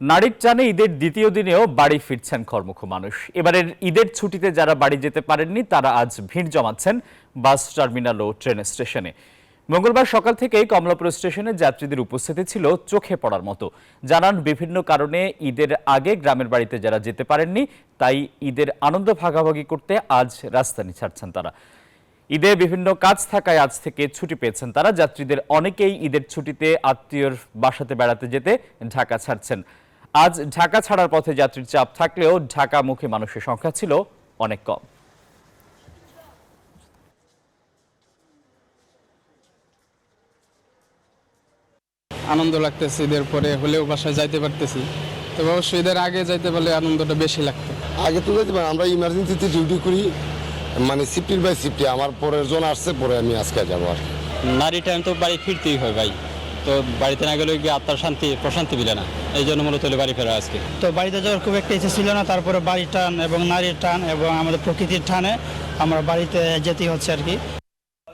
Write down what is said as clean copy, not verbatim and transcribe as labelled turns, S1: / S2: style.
S1: নারীর টানে ঈদের দ্বিতীয় দিনেও বাড়ি ফিরছেন কর্মঠ মানুষ। এবারের ঈদের ছুটিতে যারা বাড়ি যেতে পারেননি তারা আজ ভিড় জমাচ্ছেন বাস টার্মিনাল ও ট্রেন স্টেশনে। মঙ্গলবার সকাল থেকেই কমলাপুর স্টেশনে যাত্রীদের উপস্থিতি ছিল চোখে পড়ার মতো। জানান বিভিন্ন কারণে ঈদের আগে গ্রামের বাড়িতে যারা যেতে পারেননি, তাই ঈদের আনন্দ ভাগাভাগি করতে আজ রাজধানী ছাড়ছেন তারা। ঈদে বিভিন্ন কাজ থাকায় আজ থেকে ছুটি পেয়েছেন তারা। যাত্রীদের অনেকেই ঈদের ছুটিতে আত্মীয়র বাসাতে বেড়াতে যেতে ঢাকা ছাড়ছেন। আজ ঢাকা ছাড়ার পথে যাত্রীর চাপ থাকলেও ঢাকামুখী মানুষের সংখ্যা ছিল অনেক কম।
S2: আনন্দ লাগতেছে, ঈদের পরে হলেও বাসায় যাইতে পারতেছি। তবে অবশ্যই ঈদের আগে যাইতে পারলে আনন্দটা বেশি লাগতো।
S3: আগে তো যাইতে পারি, আমরা ইমার্জেন্সিতে ডিউটি করি, মানে শিফটির বাই শিফটি। আমার পরের জন আসছে, পরে আমি আজকে যাবো আর কি।
S4: নারী টাইম তো বাড়ি ফিরতেই হয় ভাই, তো বাড়িতে না গেলে গিয়ে আত্মার শান্তি প্রশান্তি মিলে না, এই জন্য মূলত বাড়ি ফেরা আজকে।
S5: তো বাড়িতে যাওয়ার খুব একটা ইচ্ছে ছিল না, তারপরে বাড়ির টান এবং নারীর টান এবং আমাদের প্রকৃতির টানে আমরা বাড়িতে যেতেই হচ্ছে আর কি।